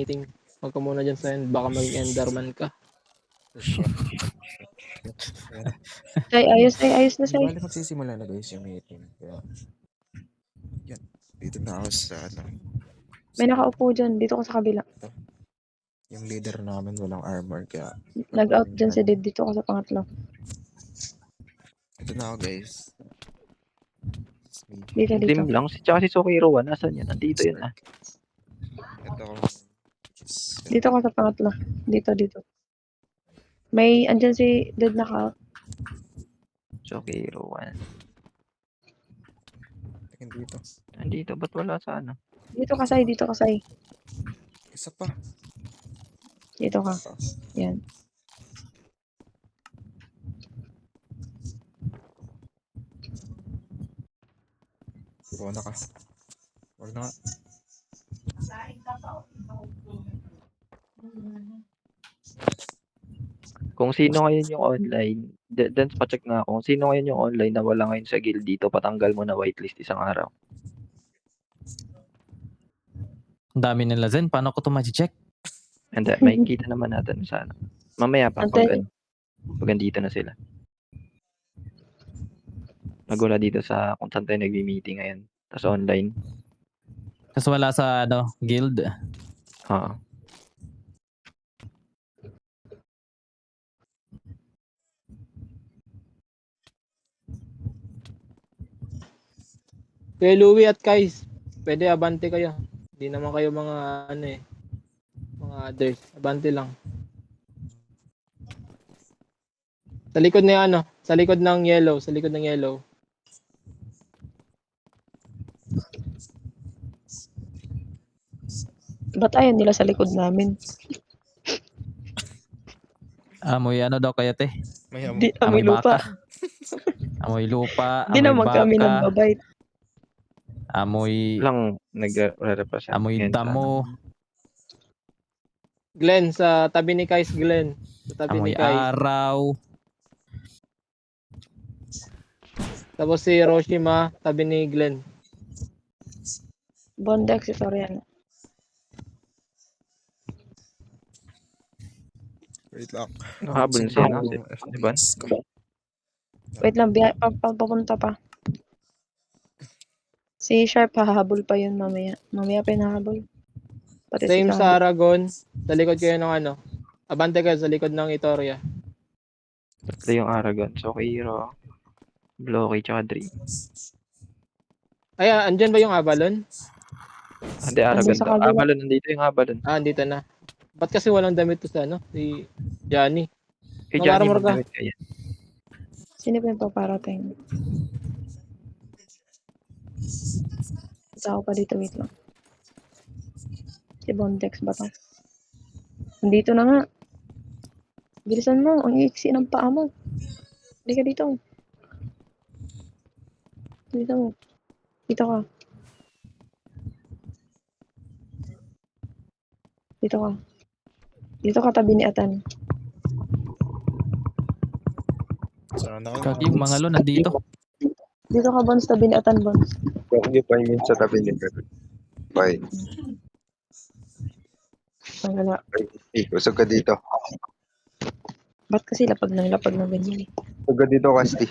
meeting. Huwag ka muna dyan sa end, baka maging enderman ka. Say, ayos na, Di say. bali magsisimula na guys yung meeting. Kaya, yan. Dito na ako sa May nakaupo dyan. Dito ka sa kabila. yung leader namin walang armor. Kaya, Nag-out dyan si Did. Dito ka sa pangatlo. ito na ako guys. Dito. Dim lang. Tsaka si Sokiro, nasan yan? Nandito yun ah. Ito ako. Dito ka sa pangatlo. Dito. May, andyan si Did naka-out. Sokiro, Tingin dito. Nandito, ba't wala sa ano? Dito ka, say. Isa pa. Dito ka. Yan. Buo na ka. Huwag na nga. Kung sino ngayon yung online, then pa-check na ako. Kung sino ngayon yung online na wala ngayon sa guild dito, patanggal mo na whitelist isang araw. Ang dami nila Zen. Paano ko ito ma-check? And may kita naman natin sa ano. Mamaya pa pag andito na sila. Nagula dito sa kung saan tayo nagmi-meeting ngayon. Tapos online. Kasi wala sa guild. Oo. Kay Louie at Kais, pwede abante kayo. Hindi naman kayo mga mga others. Abante lang. Sa likod na sa likod ng yellow. Ba't ayaw nila sa likod namin? Amoy daw kaya te? May Di, amoy lupa. Amoy lupa, Di amoy naman kami baka, nagbabait. amoy Lang nagre-represent. amoy ngayon sa ano. damo, Glenn, sa tabi ni Kais, Glenn. Sa tabi amoy ni Kais. araw. Tapos si Hiroshima, tabi ni Glenn. Bondex, si Soriano. Wait lang. Nakahabol na siya, no? Di ba? Wait lang, papunta pa. Si Sharp, hahabol pa yun mamaya. Mamaya pa yung hahabol. Pati Same si sa Sabi. Aragon. Sa likod kayo ng abante kayo sa likod ng Itoria. Ito yung Aragon. Sokiro, Blocky, tsaka Dream. Ay, andyan ba yung Avalon? Hindi, Aragon sa daw. kabila. Avalon, nandito yung Avalon. Andito na. Ba't kasi walang damit to sa si Johnny? Kay Nung Johnny, armor ka. magdamit kayo. Sino pa yung paparating? Ito ako pa dito, wait lang. Si Bondex ba to? Nandito na nga. Bilisan mo, ang iksi ng paa mo. Hindi ka dito. Dito mo. Dito ka. Dito ka tabi ni Atan. Sana ako. Kaki yung mga lo nandito. Dito ka, Bons, tabi ni Atan, Bons. Hindi pa yun sa tabi ni Pepe. Bye. Ang wala. Usog ka dito. Ba't kasi lapag ng ganyan eh? Usog ka dito, Kasti.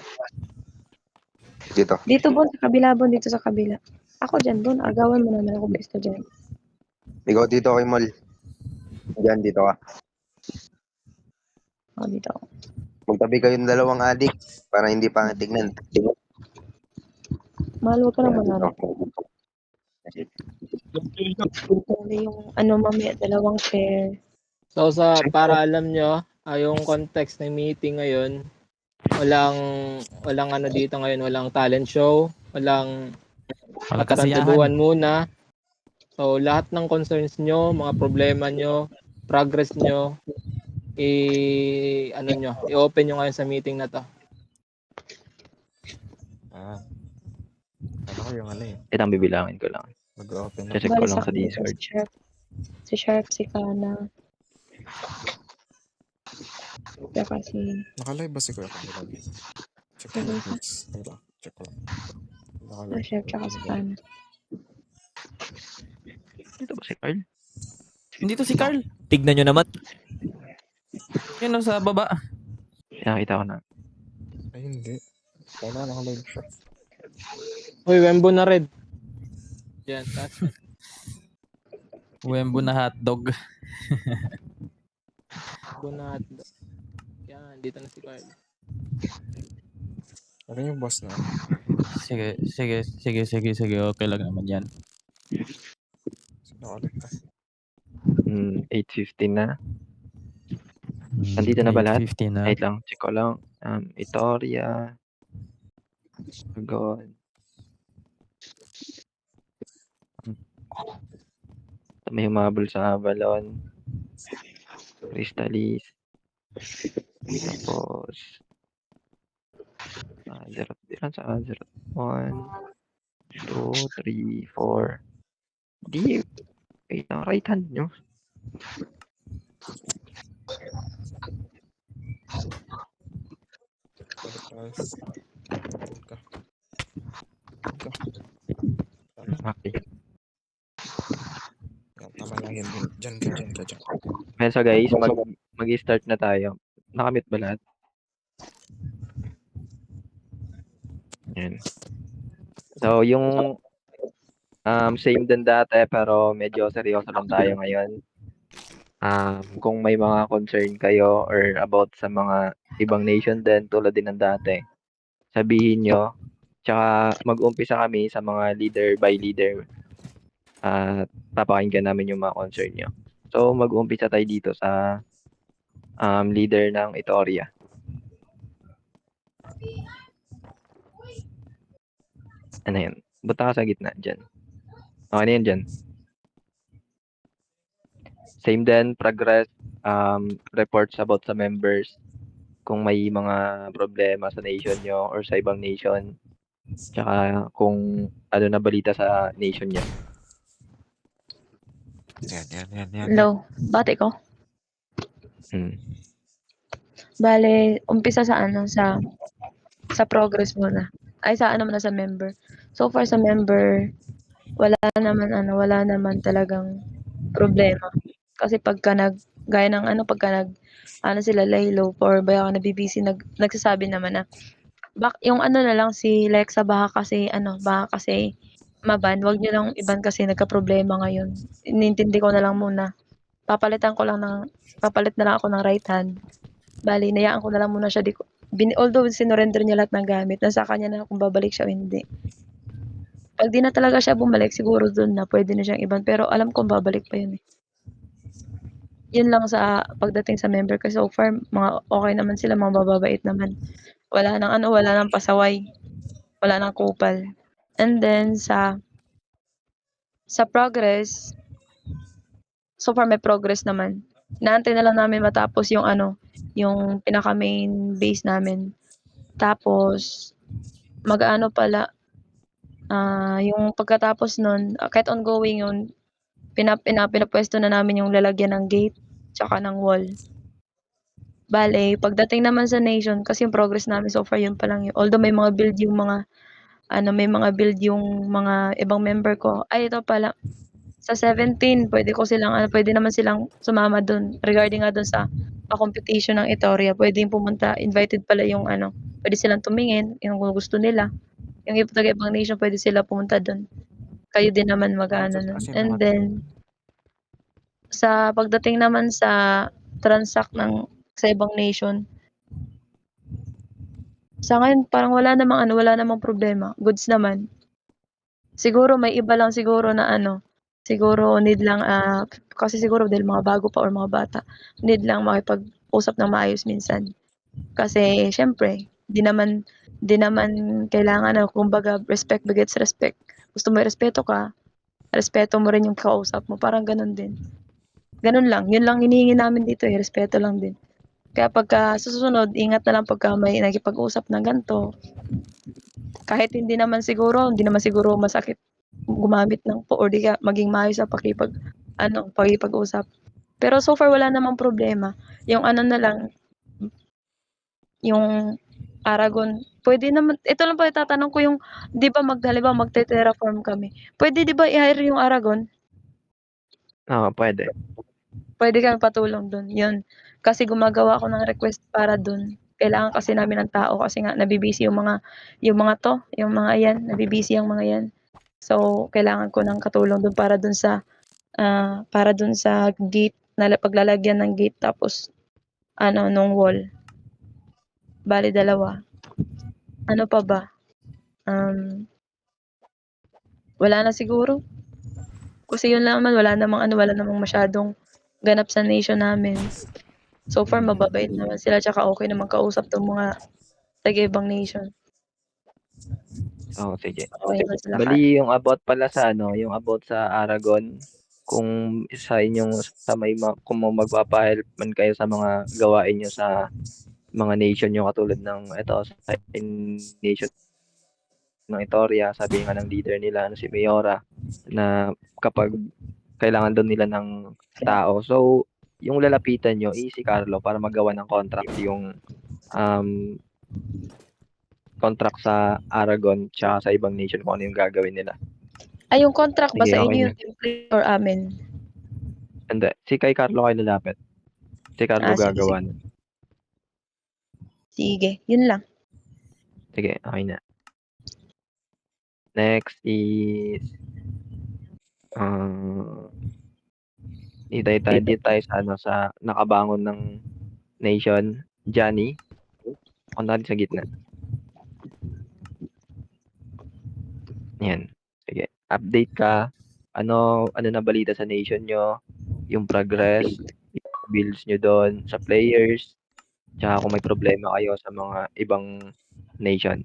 Dito. Dito, Bon, sa kabila, Bon, dito sa kabila. Ako dyan, Bon, agawan mo naman ako basta dyan. Ikaw dito kay Mol. Diyan, dito ka. Ako dito ako. Magtabi kayong dalawang adik para hindi pangit tignan. Mahal, huwag ka naman Dito. ano. Yung mamaya, dalawang share. So para alam nyo, yung context ng meeting ngayon, walang dito ngayon, walang talent show, walang katarantaduhan muna. So lahat ng concerns nyo, mga problema nyo, progress nyo, i-open nyo ngayon sa meeting na to. Ano ko yung Itang bibilangin ko lang. Mag-open na. Check ko lang sa Discord. Si Sharp, si Kana. Saka si... Nakalive ba si Kuya Kamila? Check ko lang. Check ko lang. Nakalive. Sharp, saka si Kana. Dito ba si Carl? Nandito si Carl. Tignan nyo naman. Yun o, sa baba. Nakita ko na. Ay, hindi. Kailangan naka-live siya. Uy, Wembo na red. Yan, taas. Wembo na hotdog. Wembo na hotdog. Yan, dito na si Carl. Ano yung boss na? Sige. Okay lang naman yan. Sino ulit? 8:50 na. Nandito na ba lahat? 8:50 na. Wait lang, check ko lang. Itoria. Agad. May humabol sa Avalon. Crystalis. Tapos 0 ilan sa 0 1 2 3 4 di wait lang, right hand nyo. Guys. Ka. Okay. Yan, tama lang yan. Diyan ka. Kaya so guys, mag-start na tayo. Nakamit ba lahat? Yan. So, yung same din dati pero medyo seryoso lang tayo ngayon. Kung may mga concern kayo or about sa mga ibang nation din tulad din ng dati, sabihin nyo. Tsaka mag-umpisa kami sa mga leader by leader. At papakinggan namin yung mga concern nyo. So, mag-umpisa tayo dito sa leader ng Itoria. Ano yan? Buta ka sa gitna dyan. Okay na yan dyan. Same din, progress, reports about sa members. Kung may mga problema sa nation nyo or sa ibang nation. Tsaka kung ano na balita sa nation nyo. Yan. Hello, bati ko. Bale, umpisa sa sa progress muna. Ay, sa muna sa member. So far sa member, wala naman talagang problema. Kasi gaya ng sila Laylo or baya ka nabibisi, nagsasabi naman na, yung na lang si Lexa baka kasi maban, wag niyo lang iban kasi nagka-problema ngayon. Inintindi ko na lang muna. Papalit na lang ako ng right hand. Bale, hinayaan ko na lang muna siya. Although sinurrender niya lahat ng gamit, nasa kanya na kung babalik siya o hindi. Pag di na talaga siya bumalik, siguro dun na pwede na siyang iban. Pero alam kong babalik pa yun eh. Yun lang sa pagdating sa member kasi so far, mga okay naman sila, mga bababait naman. Wala nang pasaway. Wala nang kupal. And then sa progress, so far may progress naman. Inaantay na lang namin matapos yung yung pinaka main base namin. Tapos yung pagkatapos nun, kahit ongoing yun, pinapwesto na namin yung lalagyan ng gate tsaka ng wall. Bale, pagdating naman sa nation, kasi yung progress namin so far yun pa lang yun. Although may mga build yung mga ibang member ko. Ay, ito pala. Sa 17, pwede naman silang sumama dun regarding nga dun sa competition ng Itoria. Pwede pumunta, invited pala yung pwede silang tumingin, yung gusto nila. Yung ibang nation, pwede sila pumunta dun. Kayo din naman nun. And then, sa pagdating naman sa transact sa ibang nation, sa ngayon, parang wala namang problema. Goods naman. Siguro may iba lang siguro na siguro need lang, kasi siguro dahil mga bago pa or mga bata, need lang makipag-usap ng maayos minsan. Kasi syempre, di naman kailangan kumbaga respect begets respect. Gusto mo respeto ka, respeto mo rin yung kausap mo, parang ganun din. Ganun lang, yun lang hinihingi namin dito respeto lang din. Kaya pagka susunod, ingat na lang pagka may nagkipag-usap ng ganito. Kahit hindi naman siguro masakit gumamit ng po or di ka maging maayos sa pakikipag-usap. Pero so far wala namang problema. Yung na lang, yung Aragon, pwede naman, ito lang pa itatanong ko yung, di ba magte-terraform kami. Pwede di ba i-hire yung Aragon? Oo, pwede. Puwede kami patulong dun, yun. Kasi gumagawa ako ng request para dun. Kailangan kasi namin ng tao kasi nga nabi-busy yung mga 'yan, nabi-busy ang mga 'yan. So, kailangan ko ng katulong dun para dun sa gate paglalagyan ng gate tapos ano nung wall. Bale 2. Ano pa ba? Wala na siguro. Kasi yun lang naman, wala namang masyadong ganap sa nation namin. So far mababait naman sila tsaka okey naman kausap tong mga taga-ibang nation. Oo, sige. Okey naman sila Bali yung about pala sa ano, yung about sa Aragon, kung sa inyong sa may kung magpapa-help man kayo sa mga gawain niyo sa mga nation niyo katulad ng eto sa nation ng Itoria, sabi nga ng leader nila na si Mayora na kapag kailangan daw nila ng tao. So, yung lalapitan niyo is si Carlo para magawa ng contract yung contract sa Aragon tsaka sa ibang nation kung ano yung gagawin nila. Ay yung contract ba Sige, sa okay inyo na. yung template or amin? Hindi, si kay Carlo kayo lalapit. Si Carlo Sige, gagawa sige. nun. Sige, yun lang. Sige, okay na. Next is dito tayo sa ano sa nakabangon ng nation, Johnny. Punta natin sa gitna. Yan. Sige, update ka. Ano na balita sa nation nyo, yung progress, yung builds nyo doon sa players, tsaka kung may problema kayo sa mga ibang nation.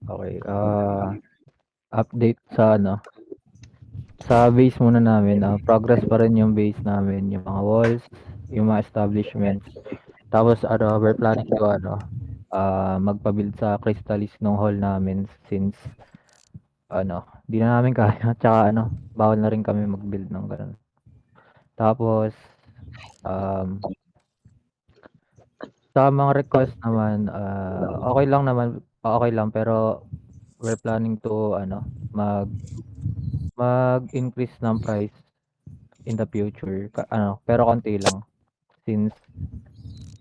Okay, update sa ano, sa base muna namin, progress pa rin yung base namin, yung mga walls, yung mga establishments. Tapos ano, we're planning to ano, magpa-build sa Crystallis nung hall namin since ano, di na namin kaya, tsaka ano, bawal na rin kami mag-build ng ganun. Tapos, sa mga request naman, okay lang naman, okay lang pero we're planning to ano, mag-increase ng price in the future. Ano, pero konti lang since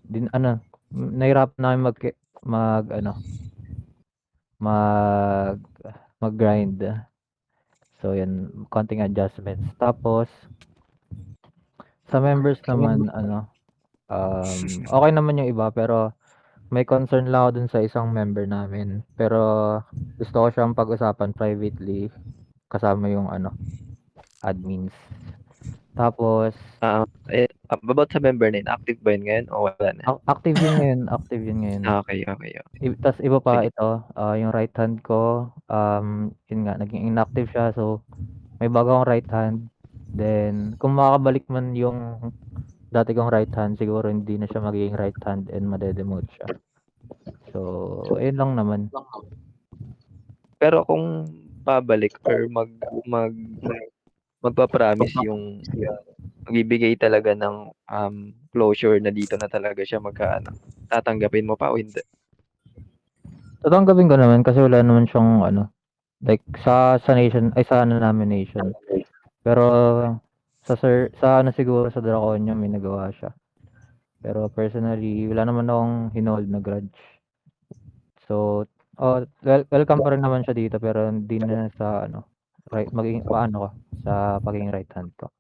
din ano, nahirapan namin mag ano, mag mag-grind. So yan, konting adjustments. Tapos sa members naman ano, okay naman yung iba pero may concern lang ako dun sa isang member namin. Pero gusto ko siyang pag-usapan privately kasama yung ano, admins. Tapos About sa member na yun, active ba yun ngayon o wala na? active yun ngayon, active yun ngayon. Okay. Tas iba pa Sige. ito, yung right hand ko, yun nga naging inactive siya so may bago akong right hand. Then kung makakabalik man yung dati kong right hand, siguro hindi na siya magiging right hand and made-demote siya. So, ayun lang naman. Pero kung pabalik or magpa-promise yung magbibigay talaga ng closure na dito na talaga siya magkaano, tatanggapin mo pa o hindi? Tatanggapin ko naman kasi wala naman siyang ano, like sa nation, ay sa ano namin nation. Pero sa ano siguro sa Draconia may nagawa siya. Pero personally, wala naman akong hinold na grudge. So, welcome pa rin naman siya dito pero hindi na sa ano, right, maging paano ko sa pagiging right hand ko.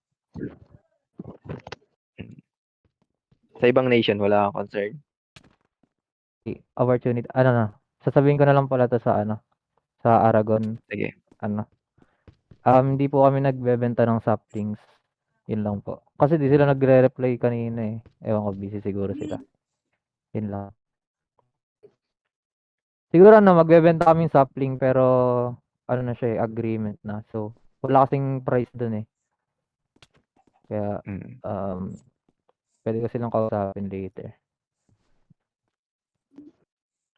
Sa ibang nation wala kang concern? Opportunity, ano na, sasabihin ko na lang pala to sa ano, sa Aragon, Sige. ano. Hindi po kami nagbebenta ng saplings. Yun lang po. Kasi di sila nagre-reply kanina eh. Ewan ko, busy siguro sila. Yun lang. Siguro ano, magbebenta kaming sapling pero ano na siya eh, agreement na. So, wala kasing price dun eh. Kaya, pwede ko silang kausapin later.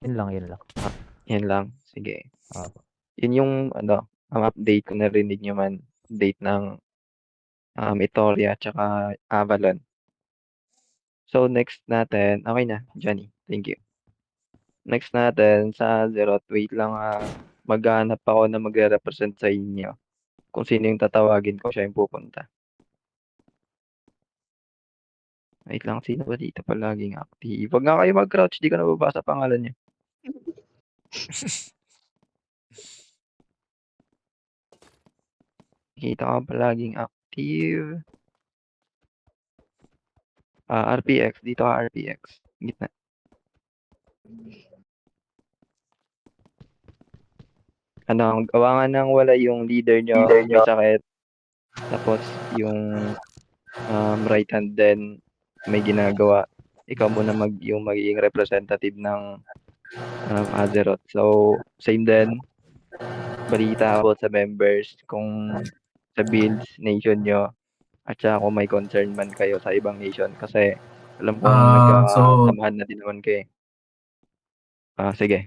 Yun lang. Yan lang. Sige. Opo. Yun yung ano, ang update ko narinig nyo man, update ng Itoria tsaka Avalon. So next natin, okay na, Johnny. Thank you. Next natin sa Zerot, wait lang maghahanap ako na magre-represent sa inyo. Kung sino yung tatawagin ko, siya yung pupunta. Wait lang, sino ba dito palaging active? Wag nga kayo mag-crouch, di ko nababasa pangalan niyo. Nakikita ko palaging active. RPX, dito ka RPX. Gitna. Ano, gawa nga nang wala yung leader nyo, may sakit. Tapos yung right hand din may ginagawa. Ikaw muna yung magiging representative ng Azeroth. So, same din. Balita about sa members kung sa builds, nation nyo, at saka kung may concern man kayo sa ibang nation. Kasi alam kong So, nagkasamahan na din naman kayo. Sige.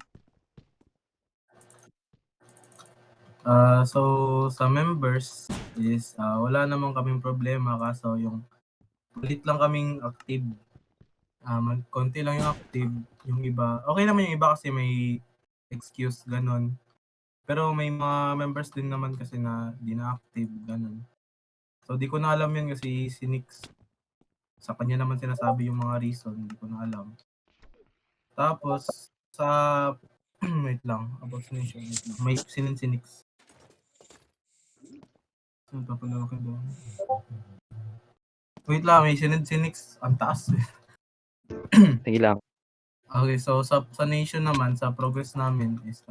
so sa members is wala naman kaming problema kaso yung ulit lang kaming active. Konti lang yung active, yung iba. Okay naman yung iba kasi may excuse ganon. Pero may mga members din naman kasi na di na active ganon. So di ko na alam yun kasi si Nix sa kanya naman sinasabi yung mga reason, di ko na alam. Tapos sa wait lang, about nation, wait lang. May si Nix. Saan pa pala ako doon? Wait lang, may si Nix. Ang taas. Sige lang. Okay, so sa nation naman, sa progress namin is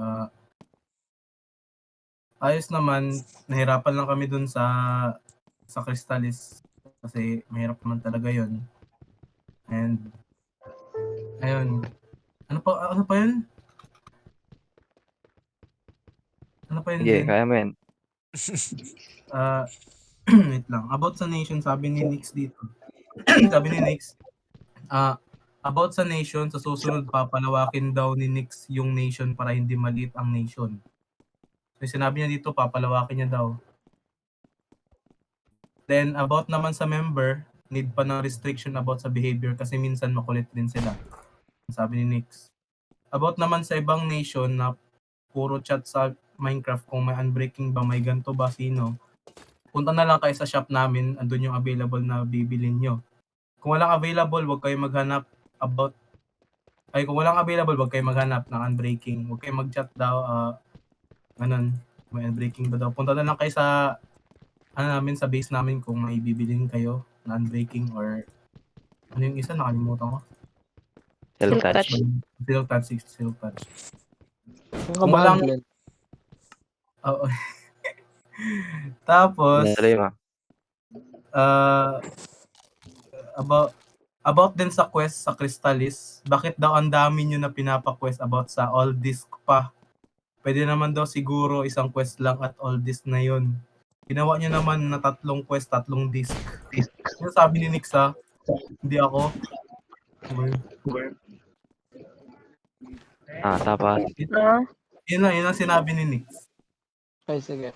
ayos naman. Nahirapan lang kami dun sa Crystallis kasi mahirap naman talaga yon. And ayun. Ano pa yun? Ano pa yun? Sige, Zen? kaya mo yan. Wait lang. About sa nation, sabi ni Nix dito. Sabi ni Nix, about sa nation, sa susunod papalawakin daw ni Nix yung nation para hindi maliit ang nation. So sinabi niya dito, papalawakin niya daw. Then about naman sa member, need pa ng restriction about sa behavior kasi minsan makulit din sila. Sabi ni Nix. About naman sa ibang nation na puro chat sa Minecraft, kung may unbreaking ba, may ganto ba, sino, punta na lang kayo sa shop namin, andun yung available na bibilin nyo. Kung walang available, wag kayo maghanap kung walang available, wag kayo maghanap ng unbreaking. Wag kayo mag-chat daw, ganun, may unbreaking ba daw. Punta na lang kayo sa namin, sa base namin kung may bibilin kayo na unbreaking or ano yung isa, nakalimutan ko. Silk touch. Silk touch. Kung walang blend. Oo. Tapos about din sa quest sa Crystallis, bakit daw ang dami nyo na pinapa-quest about sa all disc pa? Pwede naman daw siguro isang quest lang at all disc na yun. Ginawa nyo naman na 3 quest, 3 disc. Yung sabi ni Nix hindi ako. Tapos? Yun ang sinabi ni Nix. Okay, sige.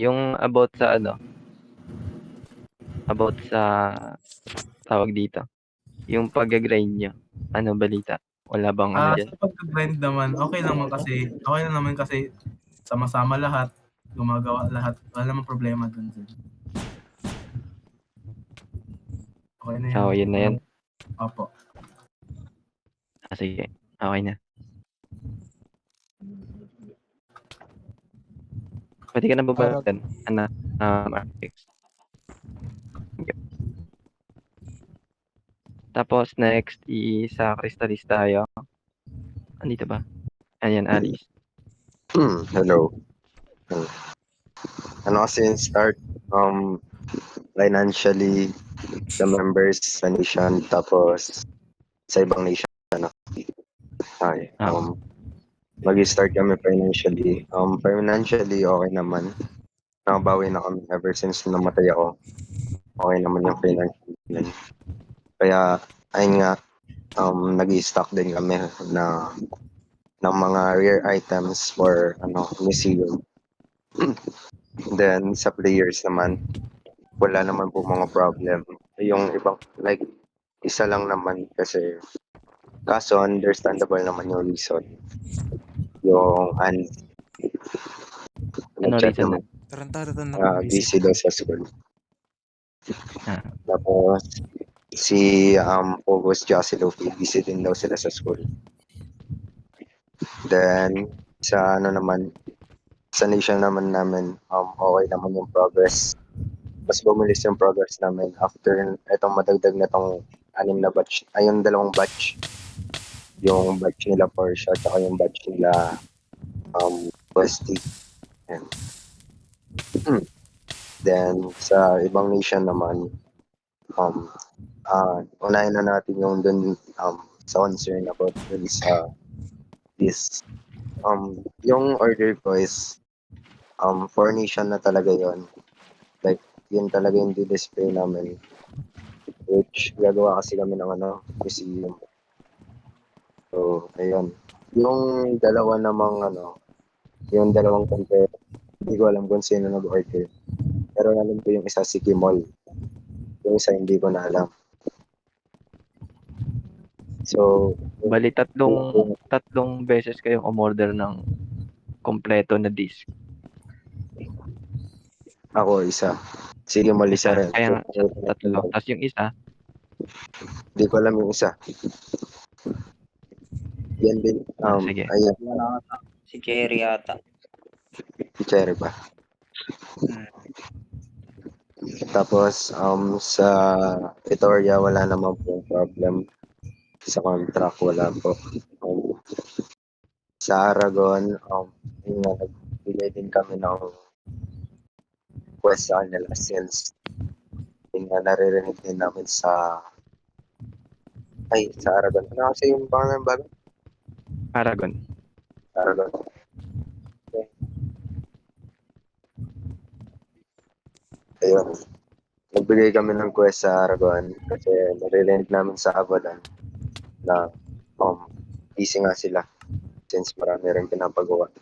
Yung about sa about sa tawag dito, yung pag-grind nyo, ano balita? Wala bang dyan? Sa pag-grind naman, okay lang naman kasi sama-sama lahat, gumagawa lahat, wala namang problema dun. Okay na yan. Yun na yan. Opo. Sige, okay na. Pwede ka na babalikan. RPX. Tapos next sa Crystallis tayo. Andito ba? Ayan, Alice. Hello. Kasi in start, financially, the members sa nation, tapos sa ibang nation, mag-start kami financially. Financially, okay naman. Nakabawi na kami ever since namatay ako. Okay naman yung financial yun. Kaya, ayun nga, nag-i-stock din kami na ng mga rare items for museum. Then, sa players naman, wala naman po mga problem. Yung ibang, like, isa lang naman kasi, kaso understandable naman yung reason. Yung Ano reason? Tarantado na busy daw sa school. Ah. Tapos, si August tsaka si Luffy, busy din daw sila sa school. Then, sa ano naman, sa nation naman namin, okay naman yung progress. Mas bumilis yung progress namin after itong madagdag na tong anim na batch, ay yung dalawang batch. Yung batch nila Porsche at yung batch nila Westy. Yan. Then, sa ibang nation naman, unahin na natin yung dun sa concern about dun sa this. Yung order ko is 4 nation na talaga yon. Like, yun talaga yung display namin. Which, gagawa kasi kami ng museum. So, ayun. Yung dalawa namang yung dalawang contest, hindi ko alam kung sino nag-order. Pero alam ko yung isa si Kimol. Yung isa hindi ko na alam. So, Bali tatlong beses kayong umorder ng kompleto na disc. ako isa. Si Kimol isa rin. Kaya nga, So, tatlo. Tapos yung isa, hindi ko alam yung isa. Yan din. sige. Ayan. Si Cherry yata. Si Cherry ba? Tapos, sa Vitoria, wala naman po problem. Sa contract, wala po. Sa Aragon, yun nga, nagbigay din kami ng quest sa kanila since yun nga, naririnig din namin sa Aragon. Ano kasi yung pangalan bago? Aragon. Aragon. Okay. Ayun. Nagbigay kami ng quest sa Aragon kasi naririnig namin sa Abadan na busy nga sila since marami rin pinapagawa.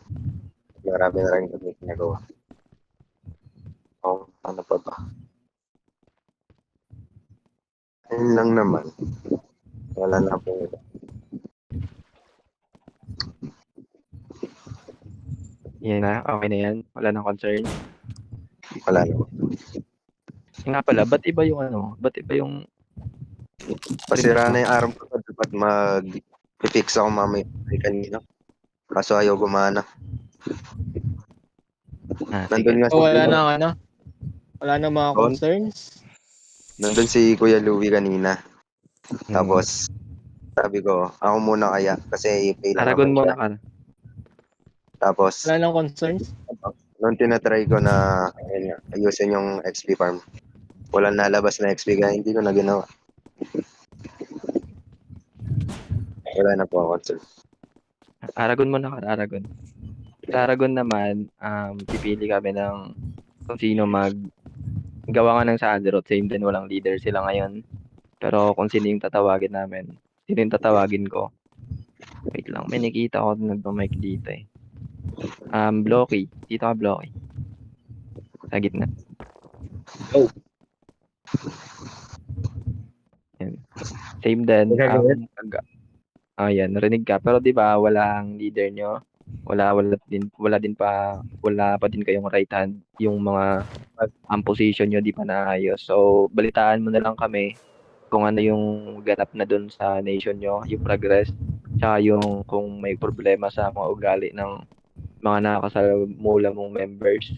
Marami na rin kami pinagawa. Ano pa ba? Ayun lang naman. Wala na po. Yan na, okay na yan. Wala nang concern. Wala na. Nga pala, ba't iba yung Pasira na yung arm ko. Dapat mag-fix ako mamaya kanina. Kaso ayaw gumana. Nandun sige. nga So, wala na mga Doon? concerns. Nandun si Kuya Louie kanina. Tapos, sabi ko, ako muna kaya kasi pay lang Aragon naman mo siya. na ka. Tapos, Wala nang concerns. nung tinatry ko na ayusin yung XP farm, walang nalabas na XP kaya hindi ko na ginawa. Wala na po ako concern. Aragon mo na ka, Aragon. Sa Aragon naman, pipili kami ng kung sino gawa nga ng sa Azeroth. Same din, walang leader sila ngayon. Pero kung sino yung tatawagin namin, sino yung tatawagin ko. Wait lang, may nakita ko nagpa-mic dito eh. Blocky. Dito ka, Blocky. Sa gitna. Oh. Yan. Same din. Ayan, narinig ka. Pero di ba walang leader nyo? Wala pa din kayong right hand. Yung mga position nyo di pa naayos. So, balitaan mo na lang kami kung ano yung ganap na dun sa nation nyo, yung progress, tsaka yung kung may problema sa mga ugali ng mga nakakasalamula mong members.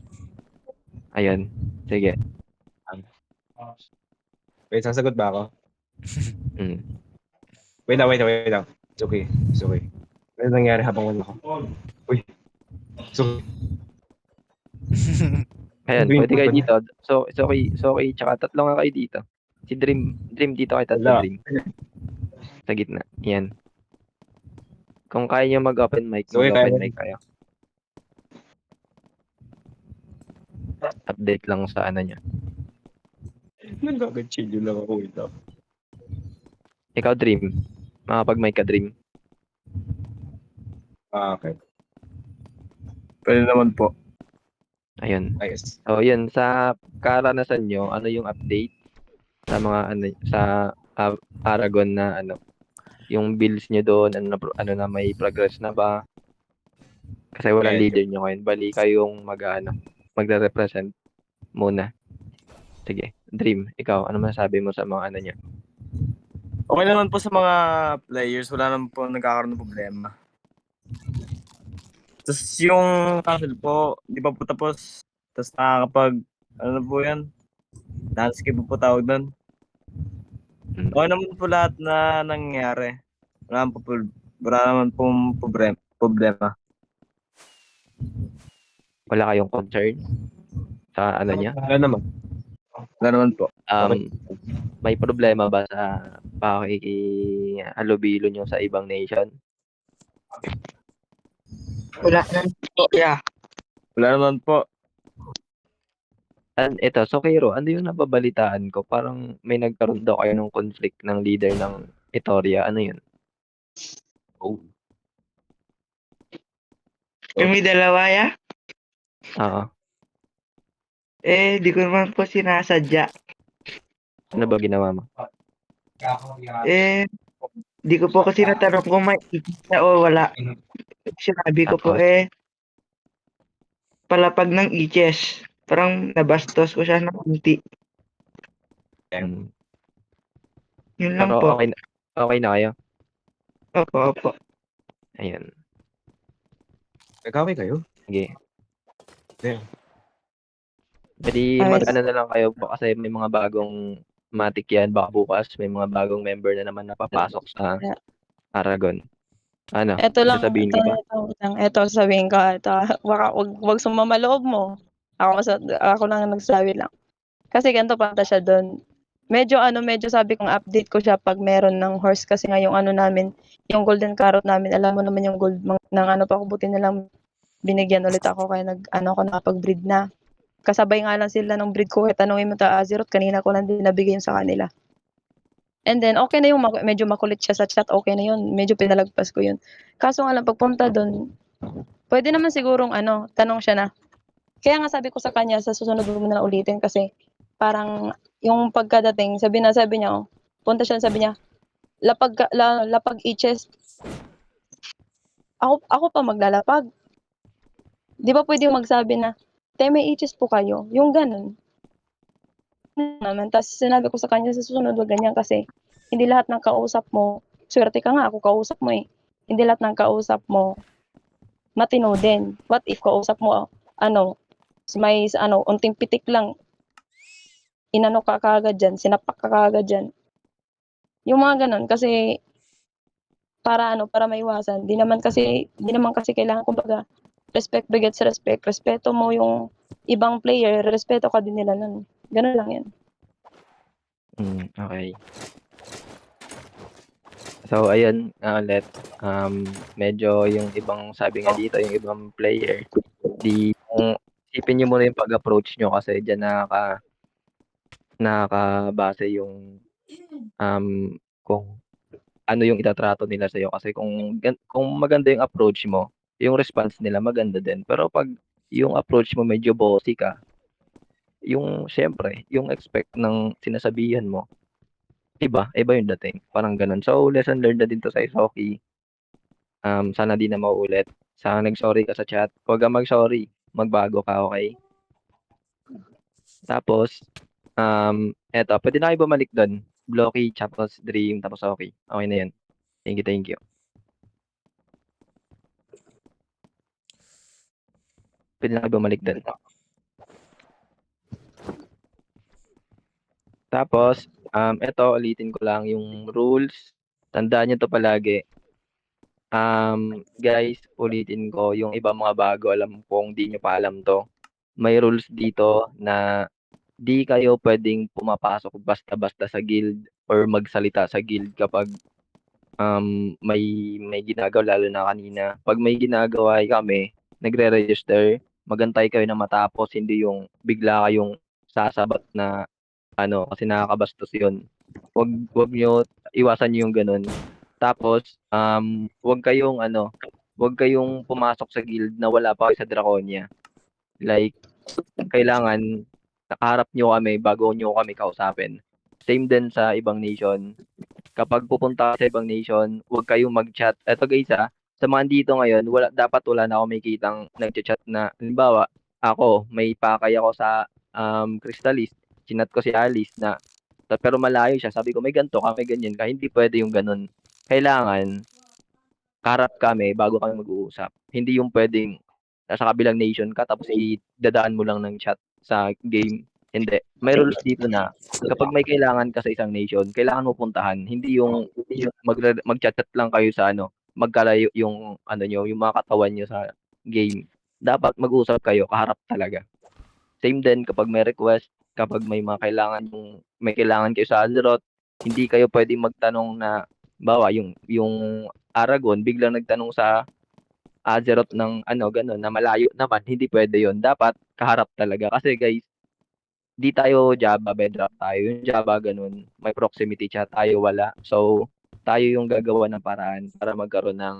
Ayun. Sige. Wait, sasagot ba ako? Wait lang. It's okay. Ano nangyari habang wala ako? Uy. Sorry. Ayan, pwede kayo dito. So okay. Tsaka tatlo nga kayo dito. Si Dream dito kayo tatlo, Dream. Sa gitna. Yan. Kung kaya nyo mag-open mic, mag-open mic kayo. Update lang sa ano nyo. Nagkaka-chill lang ako ito. Ikaw, Dream. Makapag-mic ka, Dream. Okay. Pwede naman po. Ayun. Ayos. So, yun. Sa karanasan nyo, ano yung update sa mga sa Aragon na yung builds nyo doon, ano na may progress na ba? Kasi walang leader nyo ngayon. Bali kayong magre-represent muna. Sige, Dream, ikaw, ano masasabi mo sa mga ano niyo? Okay naman po sa mga players, wala naman po nagkakaroon ng problema. Tapos yung castle po, di pa po tapos. Tapos nakakapag, ano na po yan? Landscape po tawag doon. Okay naman po lahat na nangyari. Wala naman pong problema. Wala kayong concern sa ano niya? Wala naman. Wala naman po. May problema ba sa pakikihalubilo niyo sa ibang nation? Wala naman po, yeah. Wala naman po. Ito, so Kiro, ano yung nababalitaan ko? Parang may nagkaroon daw kayo ng conflict ng leader ng Itoria. Ano yun? Kami dalawa, yeah. Oo. Di ko naman po sinasadya. Ano ba ginawa mo? Di ko po kasi natanong kung may ikita o wala. Sinabi ko po palapag ng iches. Parang nabastos ko siya ng kunti. Yun lang Pero po. okay na kayo? Opo. Ayun. Nag-away kayo? Sige. Yeah. Pwede mag-ano na lang kayo po kasi may mga bagong matik yan. Baka bukas may mga bagong member na naman napapasok sa Aragon. Ano? Ito lang, Sasabihin ka ba? ito sasabihin ko, ito, wag sumama loob mo. Ako lang nagsabi lang. Kasi ganito panta siya doon. Medyo sabi kong update ko siya pag meron ng horse kasi nga yung namin, yung golden carrot namin, alam mo naman yung gold ng pa ko buti na lang binigyan ulit ako kaya ako nakapag-breed na. Kasabay nga lang sila ng breed ko, tanungin mo Azeroth, kanina ko lang din nabigay yun sa kanila. And then, okay na yung medyo makulit siya sa chat, okay na yun. Medyo pinalagpas ko yun. Kaso nga lang, pagpunta doon, pwede naman sigurong tanong siya na. Kaya nga sabi ko sa kanya, sa susunod mo na ulitin kasi parang yung pagkadating, sabi niya, punta siya, sabi niya, lapag i-chest. Ako pa maglalapag. Di ba pwede yung magsabi na, may i-chest po kayo. Yung ganun. Naman. Tapos sinabi ko sa kanya sa susunod wag ganyan kasi hindi lahat ng kausap mo, swerte ka nga ako kausap mo hindi lahat ng kausap mo matino din. What if kausap mo may unting pitik lang ka kaagad dyan, sinapak ka kaagad dyan. Yung mga ganun kasi para maiwasan. Di naman kasi kailangan kumbaga respect begets respect. Respeto mo yung ibang player, respeto ka din nila nun. Ganun lang yan. Okay. So, ayun, ulit. Medyo yung ibang sabi nga dito, yung ibang player, kung isipin nyo muna yung pag-approach nyo kasi dyan nakakabase yung kung ano yung itatrato nila sa'yo. Kasi kung maganda yung approach mo, yung response nila maganda din. Pero pag yung approach mo medyo bossy ka, syempre, yung expect ng sinasabihan mo, iba yung dating. Parang ganun. So, lesson learned na din to sa Isoki. Sana di na mauulit. Sana nag-sorry ka sa chat. Huwag kang mag-sorry. Magbago ka, okay? Tapos, eto, pwede na kayo bumalik doon. Blocky, tapos Dream, tapos okay. Okay na yan. Thank you. Pwede na kayo bumalik doon. Tapos, eto, ulitin ko lang yung rules. Tandaan nyo to palagi. Guys, ulitin ko, yung iba mga bago, alam kong di nyo pa alam to. May rules dito na di kayo pwedeng pumapasok basta-basta sa guild or magsalita sa guild kapag may ginagawa, lalo na kanina. Pag may ginagawa kami, nagre-register, magantay kayo na matapos, hindi yung bigla kayong sasabat na kasi nakakabastos yun. Wag nyo, iwasan nyo yung ganun. Tapos, wag kayong pumasok sa guild na wala pa kayo sa Draconia. Like, kailangan nakaharap nyo kami bago nyo kami kausapin. Same din sa ibang nation. Kapag pupunta ka sa ibang nation, huwag kayong mag-chat. Eto guys sa mga dito ngayon, dapat wala na ako makikitang nag-chat na, halimbawa, ako, may pakay ako sa Crystalist. chinat ko si Alice na pero malayo siya. Sabi ko, may ganito ka, may ganyan ka. Hindi pwede yung ganun. Kailangan, kaharap kami bago kami mag-uusap. Hindi yung pwedeng nasa kabilang nation ka tapos idadaan mo lang ng chat sa game. Hindi. May rules dito na kapag may kailangan ka sa isang nation, kailangan mo puntahan. Hindi yung mag-chat lang kayo sa magkalayo yung yung mga katawan nyo sa game. Dapat mag-usap kayo, kaharap talaga. Same din kapag may request, kapag may may kailangan kayo sa Azeroth, hindi kayo pwedeng magtanong na bawa yung Aragon biglang nagtanong sa Azeroth ng ganun na malayo naman, hindi pwede yon. Dapat kaharap talaga kasi guys, di tayo Java bedrock tayo. Yung Java ganun, may proximity chat, tayo wala. So tayo yung gagawa ng paraan para magkaroon ng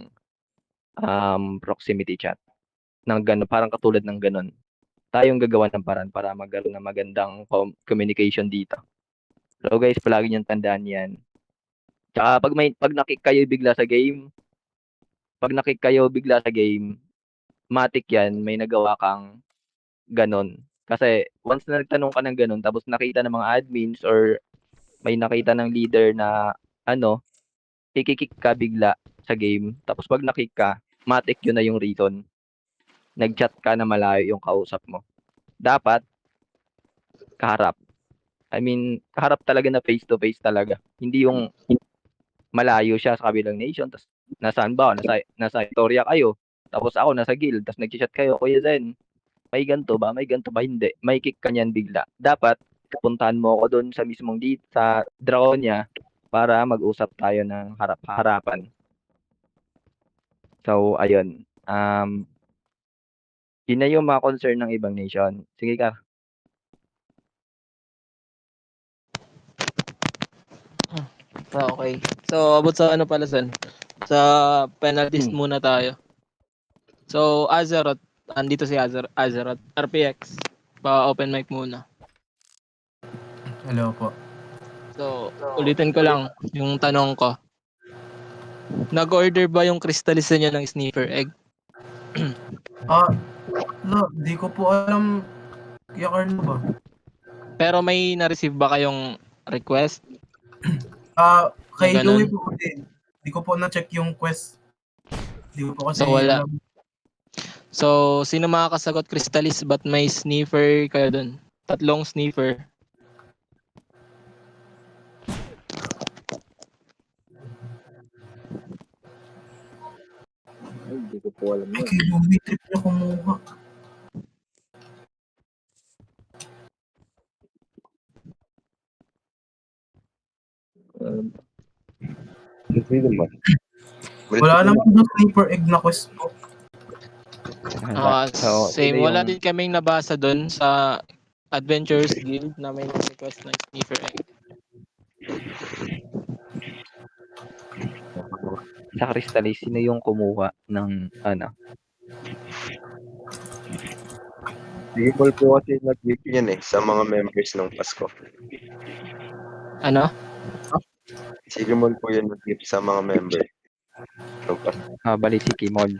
proximity chat ng ganun, parang katulad ng ganun. Tayong gagawa ng paraan para magkaroon ng magandang communication dito. So guys, palagi niyong tandaan yan. Tsaka pag nakik kayo bigla sa game, matik yan, may nagawa kang ganon. Kasi once na nagtanong ka ng ganon, tapos nakita ng mga admins or may nakita ng leader na ikikik ka bigla sa game, tapos pag nakik ka, matik yun na yung reason. Nag-chat ka na malayo yung kausap mo. Dapat kaharap. I mean, kaharap talaga na face to face talaga. Hindi yung malayo siya sa kabilang nation, tapos nasaan ba? Nasa Victoria kayo. Tapos ako nasa guild, tapos nag-chat kayo, Kuya Zen, may ganto ba? May ganto ba? Hindi. May kick ka niyan bigla. Dapat puntahan mo ako doon sa mismong sa Draconia para mag-usap tayo ng harap-harapan. So, ayun. Yun na yung mga concern ng ibang nation. Sige ka. Okay. So, abot sa pala, Sen? Sa penalties muna tayo. So, Azeroth. Andito si Azeroth. RPX. Pa-open mic muna. Hello po. So, ulitin ko lang yung tanong ko. Nag-order ba yung Crystalis niya ng sniffer egg? Di ko po alam. Yakarno ba? Pero may na-receive ba kayong request? Kay Ganun. Louie po din. Di ko po na-check yung quest. Di ko po kasi So, wala. alam. So, sino makakasagot Crystalis? Ba't may sniffer kayo dun? 3 sniffer. Hindi ko po alam Ay, kay Louie trip niya kumuha. Wala naman yung sleeper egg na quest po. Same. Wala din kaming nabasa dun sa Adventurers Guild na may request ng sniffer egg. Sa Crystalis, sino yung kumuha ng Sigmol po kasi nag-gift yan sa mga members ng Pasko. Ano? Sigmol po yan nag-gift sa mga member. ng Pasko. Bali si Kimol.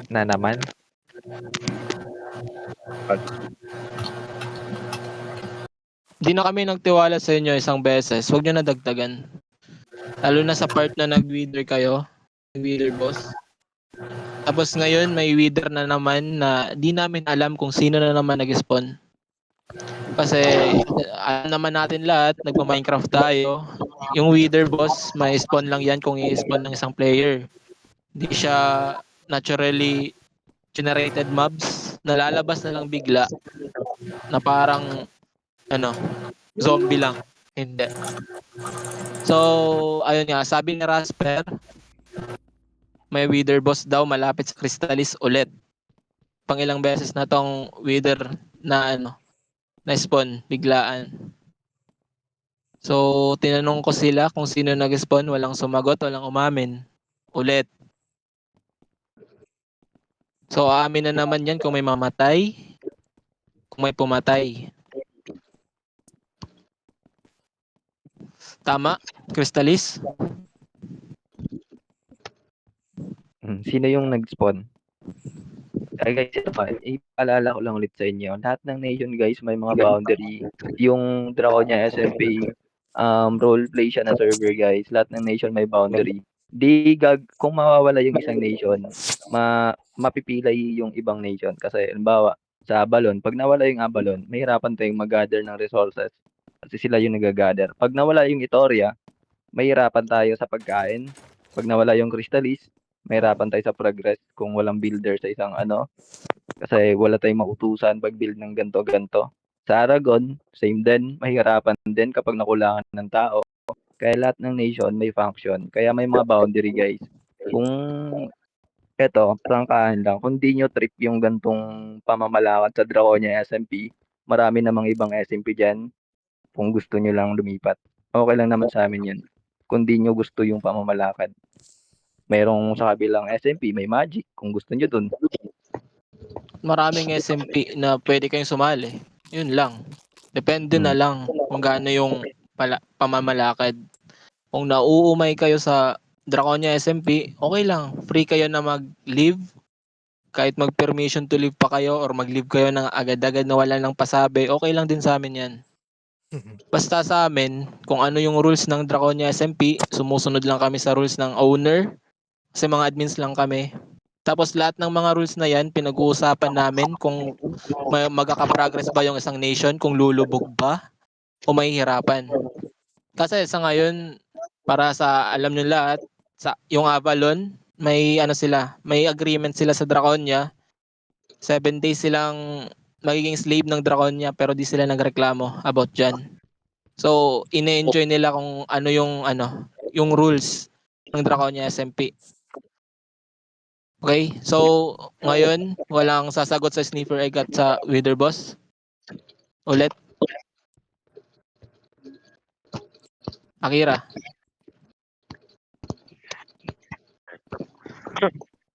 Na naman. Di na kami nagtiwala sa inyo isang beses. Huwag nyo na dagdagan. Lalo na sa part na nag-wither kayo. Nag-wither boss. Tapos ngayon may wither na naman na di namin alam kung sino na naman nag-spawn. Kasi alam naman natin lahat, nagpa-Minecraft tayo. Yung wither boss, may spawn lang yan kung i-spawn ng isang player. Hindi siya naturally generated mobs. Nalalabas na lang bigla na parang zombie lang. Hindi. So, ayun nga, sabi ni Rasper, may wither boss daw malapit sa Crystalis ulit. Pangilang beses na tong wither na na spawn biglaan. So, tinanong ko sila kung sino nag-spawn, walang sumagot, walang umamin. Ulit. So, aamin na naman yan kung may mamatay, kung may pumatay. Tama, Crystalis? Sino yung nag-spawn? Ay guys, ito pa, ipaalala ko lang ulit sa inyo, lahat ng nation guys may mga boundary. Yung Draconia SMP, roleplay siya na server guys. Lahat ng nation may boundary. Kung mawawala yung isang nation, mapipilay yung ibang nation. Kasi halimbawa, sa Abalon, pag nawala yung Abalon, mahirapan tayong mag-gather ng resources. Kasi sila yung nag-gather. Pag nawala yung Itoria, mahirapan tayo sa pagkain. Pag nawala yung Crystallis, mahirapan tayo sa progress kung walang builder sa isang kasi wala tayong mautusan pag-build ng ganto-ganto. Sa Aragon, same din, mahirapan din kapag nakulangan ng tao. Kaya lahat ng nation may function. Kaya may mga boundary guys. Kung prangkahan lang, kung di nyo trip yung gantong pamamalakad sa Draconia SMP, marami namang ibang SMP dyan kung gusto nyo lang lumipat. Okay lang naman sa amin yan. Kung di nyo gusto yung pamamalakad. Merong sa kabilang SMP, may Magic, kung gusto nyo dun. Maraming SMP na pwede kayong sumali. Yun lang. Depende na lang kung gaano yung pamamalakad. Kung nauumay kayo sa Draconia SMP, okay lang. Free kayo na mag-leave. Kahit mag-permission to leave pa kayo or mag-leave kayo ng agad-agad na wala nang pasabi, okay lang din sa amin yan. Basta sa amin, kung ano yung rules ng Draconia SMP, sumusunod lang kami sa rules ng owner. Kasi mga admins lang kami. Tapos lahat ng mga rules na yan, pinag-uusapan namin kung magkaka-progress ba yung isang nation, kung lulubog ba o mahihirapan. Kasi sa ngayon, para sa alam nyo lahat, yung Avalon, may may agreement sila sa Draconia. 7 days silang magiging slave ng Draconia pero di sila nagreklamo about dyan. So, ine-enjoy nila kung yung rules ng Draconia SMP. Okay? So, ngayon, walang sasagot sa Sniffer Egg at sa Wither Boss. Ulit. Akira.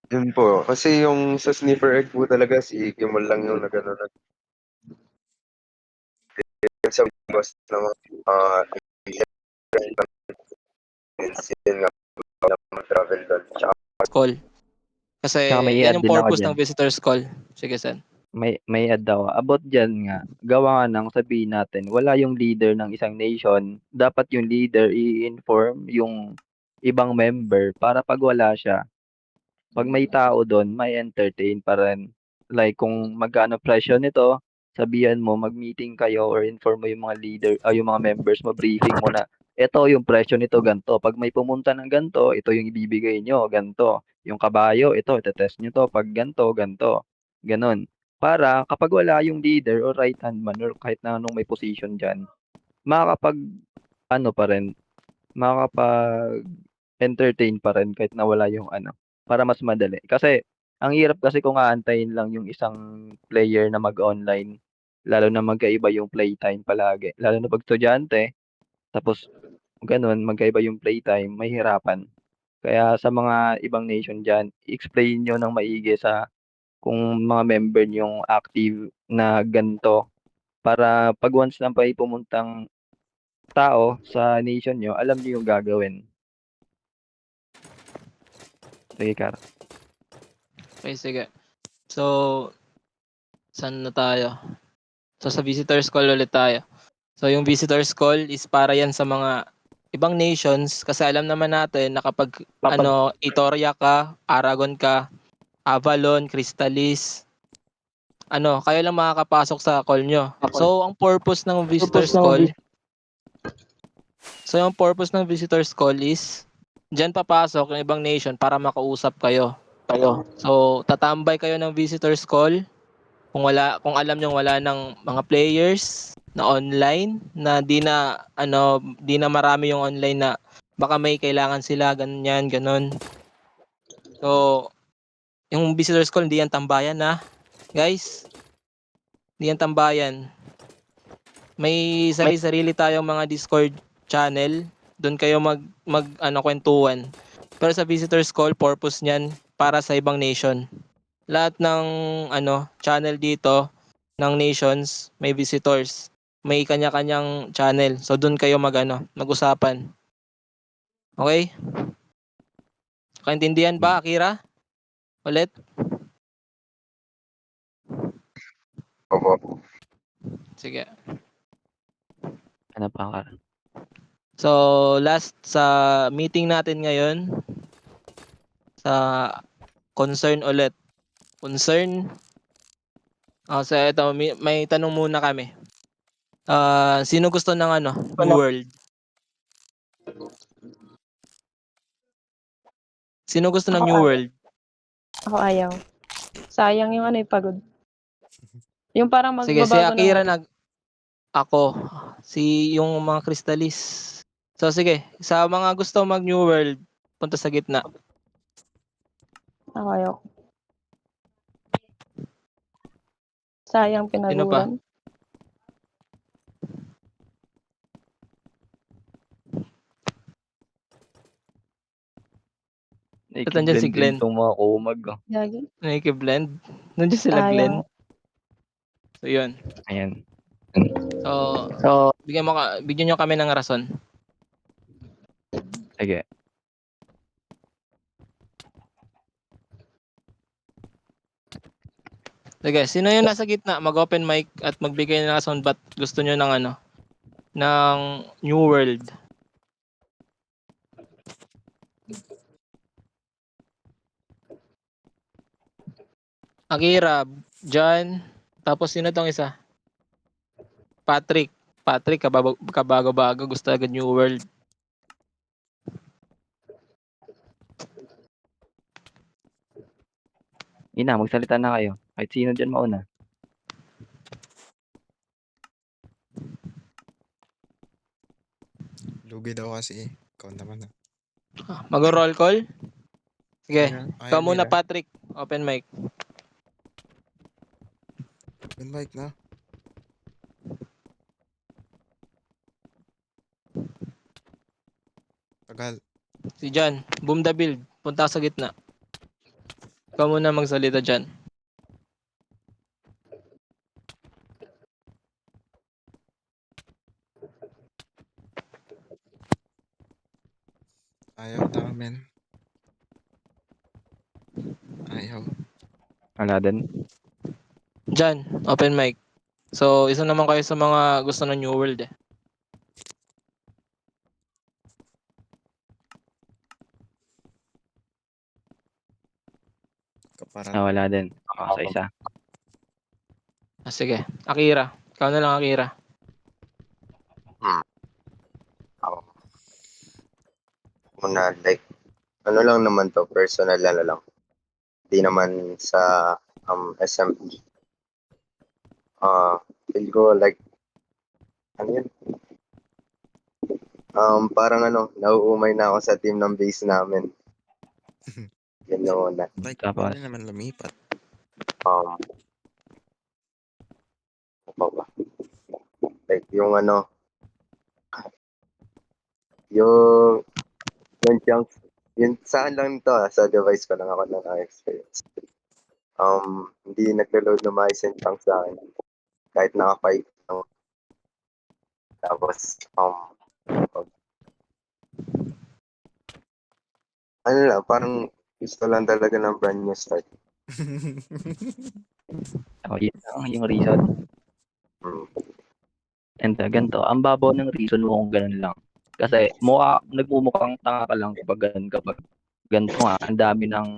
Yun po. Kasi yung sa sniffer egg po talaga, si Kimon lang yung nag-ano na. Sa boss naman, yun nga, mag-travel doon. Tsaka, Call. Kasi Tsaka may yan i-add yung din ako purpose dyan. ng visitors call. Sige, Sen. May add ako. About dyan nga, gawa nga ng sabihin natin, wala yung leader ng isang nation, dapat yung leader i-inform yung ibang member para pag wala siya, pag may tao doon, may entertain pa rin. Like kung magkano presyo nito, sabihan mo, mag-meeting kayo or inform mo yung mga leader, yung mga members mo, briefing mo na, ito yung presyo nito, ganto. Pag may pumunta ng ganto, ito yung ibibigay nyo, ganto. Yung kabayo, ito test nyo to, pag ganto, ganto. Ganon. Para kapag wala yung leader or right hand man or kahit na anong may position dyan, makakapag pa rin, makakapag entertain pa rin kahit nawala yung para mas madali. Kasi ang hirap kasi kung aantayin lang yung isang player na mag-online, lalo na magkaiba yung playtime palagi. Lalo na pag estudyante, tapos ganun, magkaiba yung playtime, mahihirapan. Kaya sa mga ibang nation dyan, explain nyo ng maigi sa kung mga member yung active na ganito para pag once na may pumuntang tao sa nation nyo, alam nyo yung gagawin. Sige, Kar. Okay, sige. So, saan na tayo? So, sa visitors call ulit tayo. So, yung visitors call is para yan sa mga ibang nations kasi alam naman natin na kapag Itoria ka, Aragon ka, Avalon, Crystallis, kayo lang makakapasok sa call nyo. So, ang purpose ng visitors call, is dyan papasok yung ibang nation para makausap kayo. So, tatambay kayo ng visitors call kung alam nyo wala ng mga players na online na di na marami yung online na baka may kailangan sila ganyan ganon. So, yung visitors call hindi yan tambayan na. Guys, hindi yan tambayan. May sarili-sarili tayong mga Discord channel. Doon kayo kwentuhan. Pero sa visitors call, purpose niyan para sa ibang nation. Lahat ng channel dito ng nations may visitors. May kanya-kanyang channel. So doon kayo mag-usapan. Okay? Kaintindihan ba, Akira? Ulit? Opo. Sige. Ano pa ka? So, last sa meeting natin ngayon, sa concern ulit. Concern. So ito, may tanong muna kami. Sino gusto ng New World? Sino gusto ng New World? Ako ayaw. Sayang yung pagod. Yung parang Sige, si magbabago Akira ng ako. Yung mga Crystallis. So sige, sa mga gusto mag New World, punta sa gitna. Ako ayaw. Sayang Sino pa? pinaguran. Ito nandiyan si Nakikiblend din Glenn. tong mga kumag. Gagi. Nakikiblend. Nandiyan sila Glenn. Sayang. So yun. Ayan. So, bigyan nyo kami ng rason. Sige. Sige, sino yung nasa gitna? Mag-open mic at magbigay ng rason ba't gusto nyo ng ng New World. Akira, John, tapos sino tong isa? Patrick. Patrick, kabago-bago, gusto agad New World. Magsalita na kayo. Kahit sino dyan mauna. Lugi daw kasi. Ikaw naman ah. Mag-roll call? Sige, ikaw Ayaw muna nila. Patrick. Open mic. Invite na. Tagal. Si John, boom the build. Punta ka sa gitna. Ikaw muna magsalita dyan. Ayaw namin. Ayaw. Wala din. John, open mic. So, isa naman kayo sa mga gusto ng New World eh. Kaparat. Wala din. Sa isa. Sige, Akira. Ikaw na lang Akira. Ako. Muna, like, ano lang naman to, personal na lang. Hindi naman sa SMP. Feel ko like, ano yun? Parang nauumay na ako sa team ng base namin. Yun na muna. Like, Tapos, pwede naman lumipat. Ano pa ba? Like, yung chunks, yun sa akin lang to, sa device ko lang ako experience. Hindi naglo-load na maayos yung chunks sa akin. Kahit naka-5 lang. Tapos, ano lang, parang gusto lang talaga ng brand new start. yun lang yung reason. And ganito, ang babaw ng reason mo kung ganun lang. Kasi nagmumukhang tanga ka lang kapag ganito nga, ang dami ng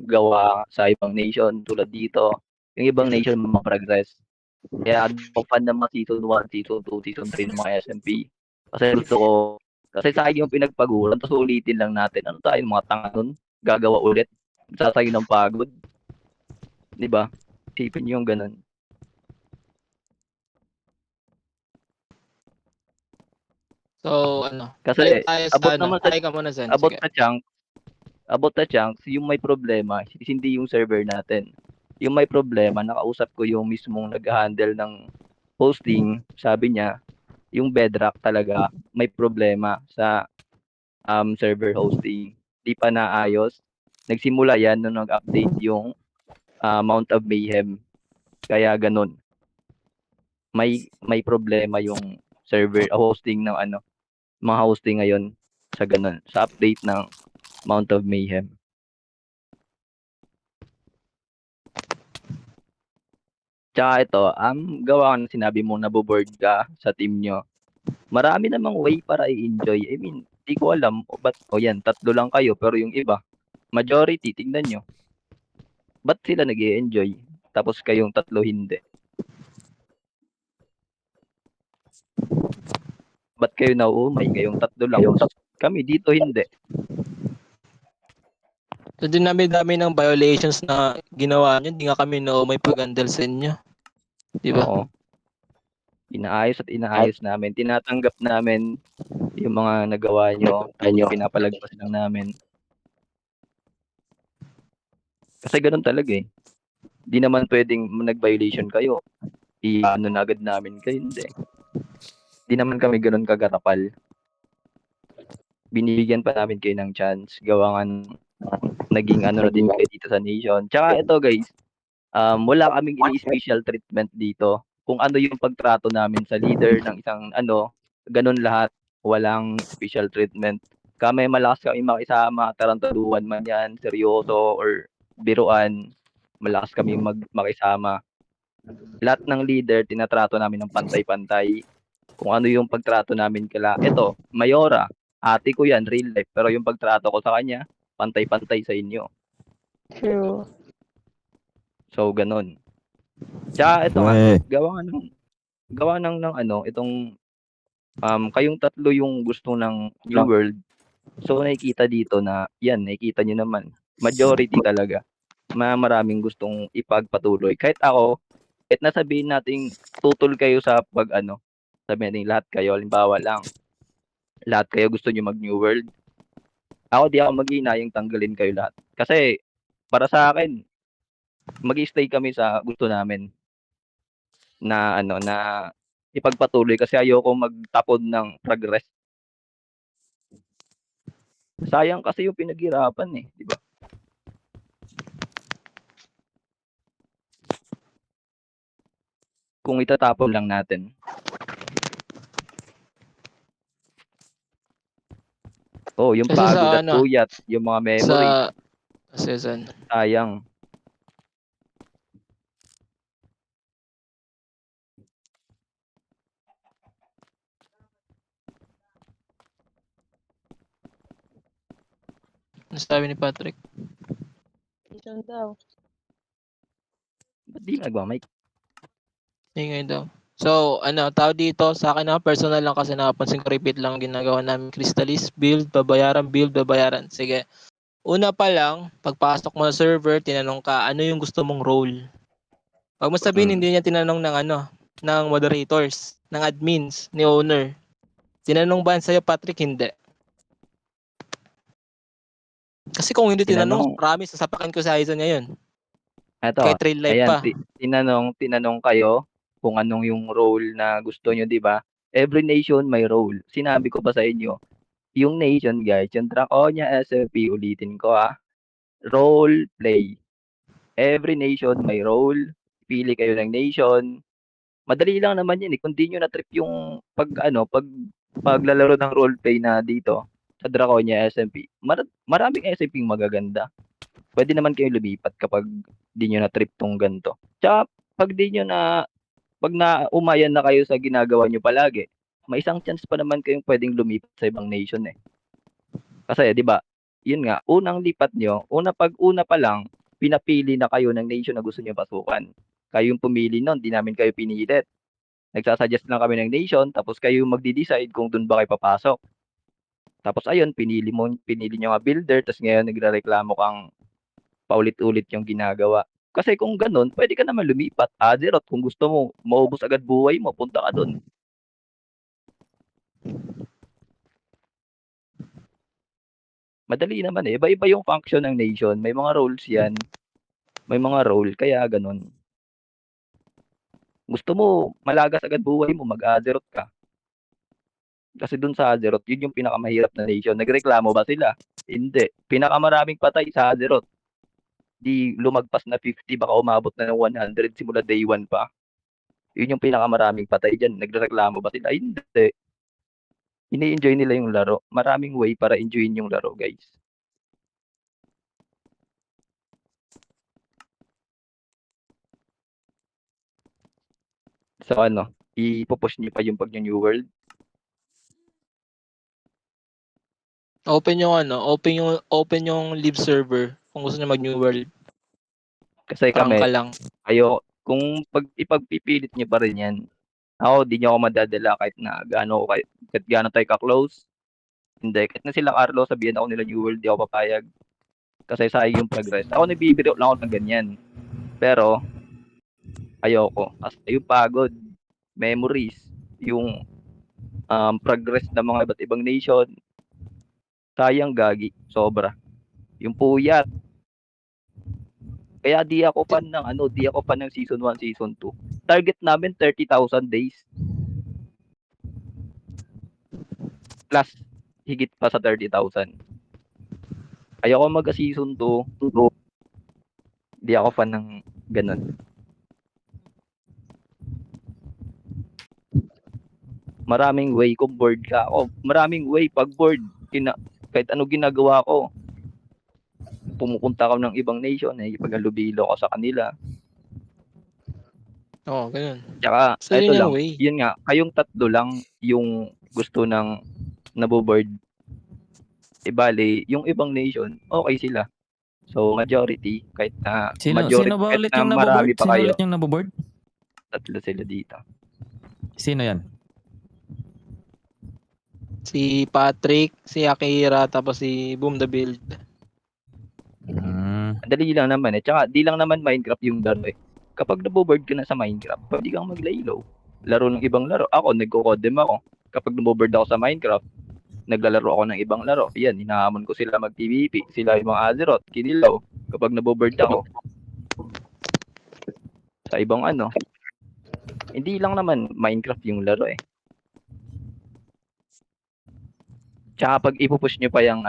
gawa sa ibang nation tulad dito. Yung ibang nation mag-progress. Kaya ako fan ng mga season 1, season 2, season 3 ng mga SMP. Kasi sayang yung pinagpaguran, tapos ulitin lang natin. Ano tayo, mga tanga nun? Gagawa ulit. Sasayo ng pagod. Di ba? Isipin nyo yung ganun. So, Kasi balik tayo sa abot naman sa Ay ka muna, Zen. abot Sige. sa chunks, yung may problema, hindi yung server natin. Yung may problema, nakausap ko yung mismong nag-handle ng hosting, sabi niya, yung Bedrock talaga may problema sa server hosting. Di pa naayos. Nagsimula yan nung nag-update yung Mount of Mayhem. Kaya ganun. May problema yung server hosting ng mga hosting ngayon sa ganun, sa update ng Mount of Mayhem. Tsaka ito, gawa ng sinabi mo nabo-bored ka sa team nyo. Marami namang way para i-enjoy. I mean, di ko alam o yan, 3 lang kayo pero yung iba, majority, tingnan nyo. Ba't sila nag enjoy tapos kayong 3 hindi? Ba't kayo nauumay? Kayong 3 lang. Kami dito hindi. So, dinami-dami ng violations na ginawa nyo. Hindi nga kami may pag-handle sa inyo. Di ba? Oo. Inaayos at inaayos namin. Tinatanggap namin yung mga nagawa nyo, tapos pinapalagpas lang namin. Kasi ganun talaga eh. Di naman pwedeng nag-violation kayo. I-ano na agad namin kayo. Hindi. Di naman kami ganun kagarapal. Binibigyan pa namin kayo ng chance. Gawa nga naging ano na din kayo dito sa nation. Tsaka ito guys, wala kaming ini-special treatment dito. Kung ano yung pagtrato namin sa leader ng isang ganun lahat. Walang special treatment. Kami malakas kami makisama, tarantaduhan man yan, seryoso or biruan. Malakas kami makisama. Lahat ng leader, tinatrato namin ng pantay-pantay. Kung ano yung pagtrato namin ito, Mayora, ate ko yan, real life. Pero yung pagtrato ko sa kanya, pantay-pantay sa inyo. True. So, ganun. Tsaka ito nga, gawa ng itong kayong 3 yung gusto ng New World. So, nakikita dito na, yan, nakikita nyo naman. Majority talaga. Maraming gustong ipagpatuloy. Kahit ako, kahit nasabihin natin tutol kayo sa sabihin natin lahat kayo, halimbawa lang, lahat kayo gusto nyo mag New World. Ako di ako maghinayang tanggalin kayo lahat. Kasi, para sa akin, mag-stay kami sa gusto namin na na ipagpatuloy kasi ayoko magtapon ng progress. Sayang kasi yung pinaghirapan eh, di ba? Kung itatapon lang natin. Oh, yung Kasi pagod sa at puyat, yung mga memory, sa season. sayang. Ano sabi ni Patrick? Nation daw. Ba't di nagmamike? Ingay daw. So, tao dito, sa akin na personal lang kasi napansin ko repeat lang ginagawa namin Crystallis, build, babayaran. Sige. Una pa lang, pagpasok mo sa server, tinanong ka, ano yung gusto mong role? Pag mo sabihin, hindi niya tinanong ng ng moderators, ng admins, ni owner. Tinanong ba sa'yo, Patrick? Hindi. Kasi kung hindi tinanong, promise, sasapakin ko sa Aizen ngayon. Eto, Kahit real life ayan, pa. tinanong kayo kung anong yung role na gusto nyo, di ba? Every nation may role. Sinabi ko pa sa inyo, yung nation guys, yung Draconia SFP, ulitin ko role play. Every nation may role. Pili kayo ng nation. Madali lang naman yun eh. Kung di nyo na-trip yung paglalaro ng role play na dito sa Draconia SMP, maraming SMP magaganda. Pwede naman kayo lumipat kapag di nyo na-trip tong ganito. Tsaka pag naumayan na kayo sa ginagawa nyo palagi, may isang chance pa naman kayong pwedeng lumipat sa ibang nation eh. Kasi, di ba, yun nga, unang lipat nyo, una pa lang, pinapili na kayo ng nation na gusto nyo pasukan. Kayo yung pumili nun, di namin kayo pinilit. Nagsasuggest lang kami ng nation, tapos kayo magdi-decide kung dun ba kayo papasok. Tapos ayun, pinili nyo nga builder, tapos ngayon nagrereklamo kang paulit-ulit yung ginagawa. Kasi kung ganun, pwede ka naman lumipat. Azeroth, kung gusto mo, maubos agad buhay mo, punta ka dun. Madali naman eh. Iba-iba yung function ng nation. May mga roles yan. May mga role, kaya ganun. Gusto mo, malagas agad buhay mo, mag-Azeroth ka. Kasi dun sa Azeroth, yun yung pinakamahirap na nation. Nagreklamo ba sila? Hindi. Pinakamaraming patay sa Azeroth. Di lumagpas na 50, baka umabot na ng 100 simula day 1 pa. Yun yung pinakamaraming patay dyan. Nagreklamo ba sila? Hindi. Ini-enjoy nila yung laro. Maraming way para enjoyin yung laro, guys. So ano, ipo-push niyo pa yung pag-New World? Open yung live server kung gusto niyo mag-New World. Kasi Prank kami, ka lang. kung ipagpipilit niyo pa rin yan, ako, di niyo ako madadala kahit na kahit gaano tayo ka-close. Hindi, kahit na sila Carlo, sabihan ako nila New World, di ako papayag. Kasi sayang yung progress. Ako nagbibiro lang ako ng ganyan. Pero, ayoko. Kasi yung pagod, memories, yung progress ng mga iba't ibang nation, sayang gagi, sobra. Yung puyat. Kaya di ako fan ng season 1, season 2. Target namin 30,000 days. Plus, higit pa sa 30,000. Ayoko mag-season 2. Di ako fan ng ganun. Maraming way kung bored ka. Maraming way pag bored. Kahit ano ginagawa ko. Pumupunta ako ng ibang nation, ipag-alubilo ko sa kanila. Oo, ganun. Tsaka, So, ito yun yung lang. way. Yun nga, kayong tatlo lang yung gusto ng naboboard. Ibali, yung ibang nation, okay sila. So, majority, kahit na Sino ba kahit ulit na yung marami naboboard? pa Sino kayo, ulit yung naboboard? tatlo sila dito. Sino yan? Si Patrick, si Akira, tapos si Boom the Build. Dali lang naman Tsaka di lang naman Minecraft yung laro Kapag naboboard ka na sa Minecraft, pwede kang maglaylo. Laro ng ibang laro. Ako, nagko-codem ako. Kapag naboboard ako sa Minecraft, naglalaro ako ng ibang laro. Yan, hinahamon ko sila mag-PvP. Sila yung mga Azeroth, Kinilaw. Kapag naboboard ako, sa ibang hindi lang naman Minecraft yung laro Tsaka pag ipupush nyo pa yung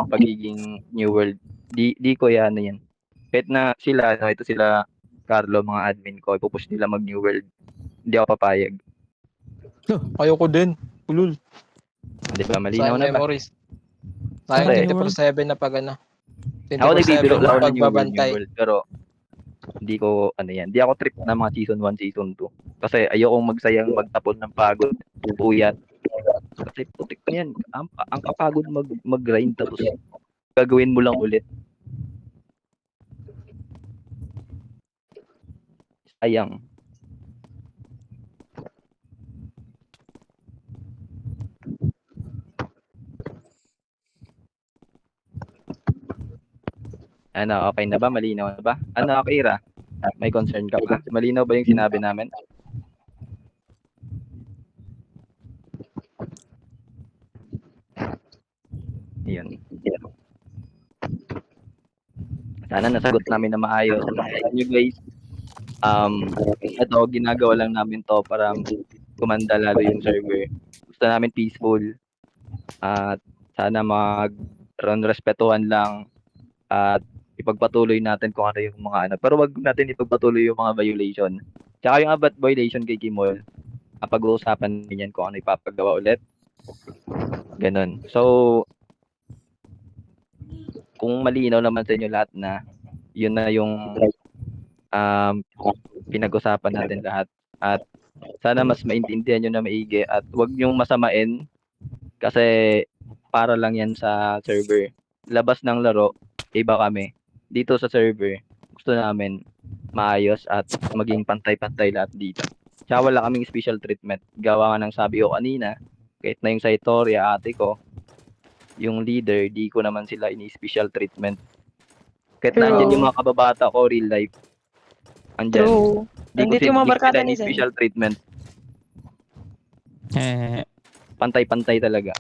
pagiging New World, di ko yan yan. Kahit na sila, ito sila Carlo, mga admin ko, ipupush nila mag New World. Hindi ako papayag. Ayoko din. Ulul. Di ba? Malinaw Sayang na ba? memories. Sayang Kasi, 24/7 na pag ako nagbibiro 24/7 lang na ako ng New World, pagbabantay. pero hindi ko, hindi ako trip na mga season 1, season 2. Kasi ayokong magsayang magtapon ng pagod, puyat. Kasi putik na yan. Ang kapagod mag-grind tapos gagawin mo lang ulit. Sayang. Okay na ba? Malinaw na ba? Akira? May concern ka ba? Malinaw ba yung sinabi namin? Yun. Sana nasagot namin na maayos. Alam nyo guys, ito, ginagawa lang namin to para kumanda lalo yung server. Gusto namin peaceful. At sana respetuhan lang at ipagpatuloy natin kung ano yung mga Pero wag natin ipagpatuloy yung mga violation. Tsaka yung about violation kay Kimol, pag-uusapan din yan kung ano ipapagawa ulit. Ganon. So, kung malinaw naman sa inyo lahat na yun na yung pinag-usapan natin lahat. At sana mas maintindihan nyo na maigi at wag nyong masamain kasi para lang yan sa server. Labas ng laro, iba kami. Dito sa server, gusto namin maayos at maging pantay-pantay lahat dito. Tsaka wala kaming special treatment. Gawa nga ng sabi ko kanina, kahit na yung sa Itoria, ate ko, yung leader, di ko naman sila ini-special treatment. Kahit nandyan yung mga kababata ko, real life. Andyan. True. Nandito yung mga barkada ni Zen. Special treatment. Pantay-pantay talaga.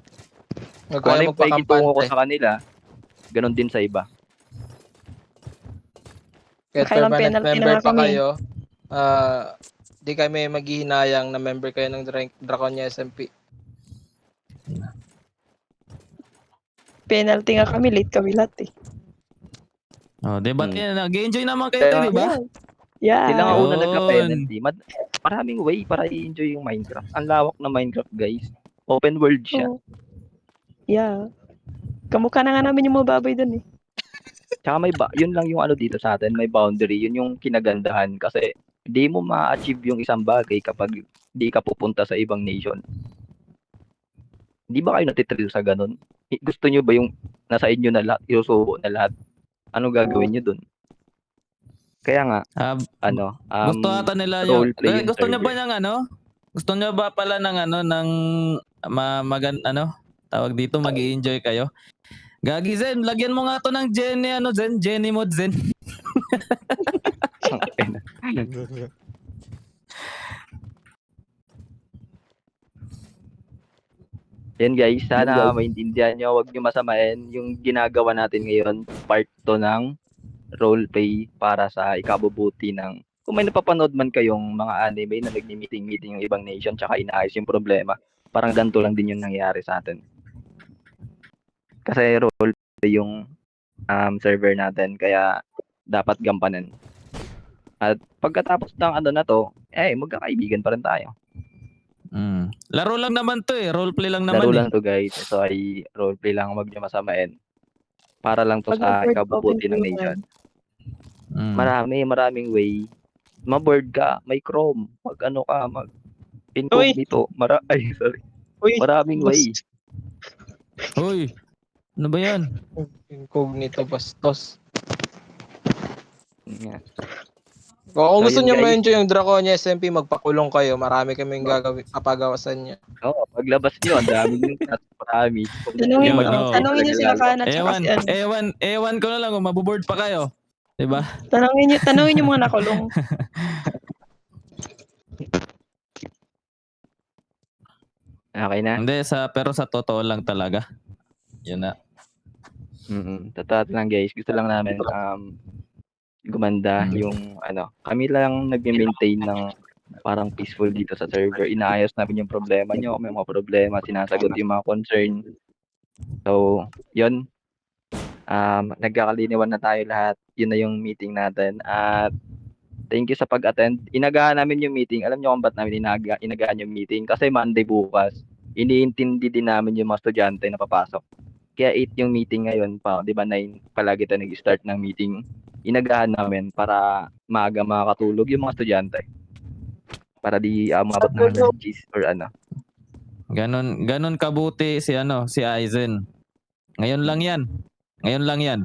Kung ano yung pakikitungo ko sa kanila, ganun din sa iba. Kahit Kailang permanent penalty member na pa kami. kayo, di kami maghihinayang na member kayo ng Draconia SMP. Penalty nga kami, late kami lahat Di ba? Nag-enjoy naman kayo, di ba? Yeah. Sila nga una Yun. nagka-penalty. Maraming way para i-enjoy yung Minecraft. Ang lawak na Minecraft, guys. Open world siya. Oh. Yeah. Kamukha na nga namin yung mga baboy dun Tsaka yun lang yung dito sa atin, may boundary. Yun yung kinagandahan kasi Hindi mo ma-achieve yung isang bagay kapag di ka pupunta sa ibang nation. Di ba kayo natitril sa ganun? Gusto nyo ba yung nasa inyo na lahat, isusubo na lahat? Ano gagawin nyo dun? Kaya nga, Ah, ano, gusto ata nila yung role-play yung gusto niyo ba server. ng ano? Gusto niyo ba pala ng ano ng tawag dito, mag-i-enjoy kayo? Gagi Zen, lagyan mo nga to ng Jenny ano Zen, Jenny mode Zen. Yan guys, sana maintindihan nyo, huwag nyo masamain yung ginagawa natin ngayon, part to ng roleplay para sa ikabubuti ng, kung may napapanood man kayong mga anime na nagmi-meeting-meeting yung ibang nation tsaka inaayos yung problema, parang ganito lang din yung nangyayari sa atin. Kasi roleplay yung server natin, kaya dapat gampanan. At pagkatapos ng ano na to, magkakaibigan pa rin tayo. Laro lang naman to eh, roleplay lang naman Laro eh. lang to guys, ito ay roleplay lang, huwag nyo masamain. Para lang to Pag sa nag-word ikabubuti open ng kayo, nation. Mm. Maraming way. Ma-board ka, may Chrome, mag ano ka, mag Uy! incognito, sorry. Uy! Maraming Boss. way. Hoy, ano ba yan? Incognito bastos. Yeah. Kung So, gusto yun, niyo guys. ma-enjoy yung Draconia SMP, magpakulong kayo. Marami kaming papagawasan niya. Oo, paglabas nyo, ang daming yung promise. Tanungin, Yun, oo. tanungin niyo sila Kana tsaka si ano. Ewan ko na lang kung maboboard pa kayo. 'Di ba? Tanungin niyo mga nakulong. Okay na? Hindi, pero sa totoo lang talaga. Yun na. Totoo lang guys, gusto lang namin gumanda yung ano, kami lang nagme-maintain ng parang peaceful dito sa server. Inaayos namin yung problema nyo, may mga problema, sinasagot yung mga concern. So, yun. Nagkakaliniwan na tayo lahat. Yun na yung meeting natin. At thank you sa pag-attend. Inagahan namin yung meeting. Alam nyo kung ba't namin inagahan yung meeting? Kasi Monday bukas, iniintindi din namin yung mga estudyante na papasok. Kaya 8 yung meeting ngayon pa. Di ba 9 palagi tayo nag-start ng meeting. Inagahan namin para maaga makakatulog yung mga estudyante. Para di umabot ng cheese or ano. Ganon kabuti si Aizen. Ngayon lang yan. Ngayon lang yan.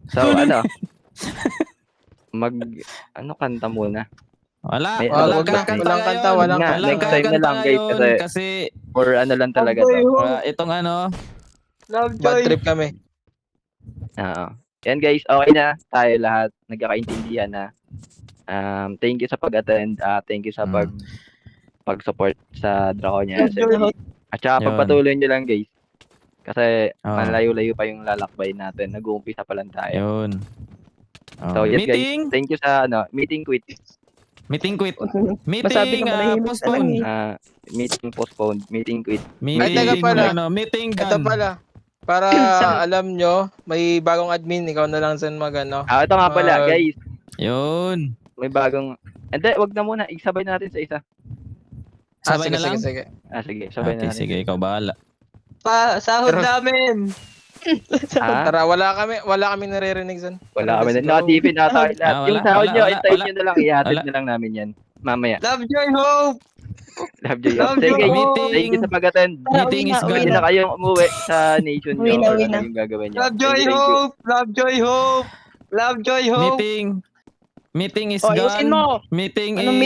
So, ano? Kanta muna. Wala Walang kanta, walang kanta. Next time na lang guys kasi for ano lang talaga to. Itong Bad trip kami. Oo. Yan guys, okay na tayo lahat. Nagkakaintindihan na. Thank you sa pag-attend. Thank you sa pag-support sa Draconia SMB. At saka pagpatuloy nyo lang guys. Kasi malayo-layo pa yung lalakbay natin. Nag-uumpisa pa lang tayo. Yun. So yes Meeting? guys, thank you sa meeting quit. Meeting quit. Masabi Meeting na manahimik postpone. na lang Meeting postponed. Meeting quit. Ay, teka pala. Meeting Ito gun. pala. Para alam nyo, may bagong admin. Ikaw na lang Zen mag-ano. Ito nga pala guys. Yun. May bagong... Hindi, wag na muna. Isabay natin sa isa. Sabay sige, na lang? Sige. Sige. Sabay na natin. Sige, ikaw bahala. Sahod namin! Tara, wala kami naririnig Zen. Wala kami. Nakatipid na tayo lahat. Yung sahod nyo, intayin nyo na lang. Ihatid na lang namin yan. Mamaya. Love, joy, hope! Love, joy, hope. Sige, thank you sa pag-attend. Meeting is Hindi gone. na kayong umuwi sa nation nyo or ano yung gagawin nyo. Love, joy, hope! Love, joy, hope! Love, joy, hope! Meeting is O, ayusin gone. mo. Meeting Anong is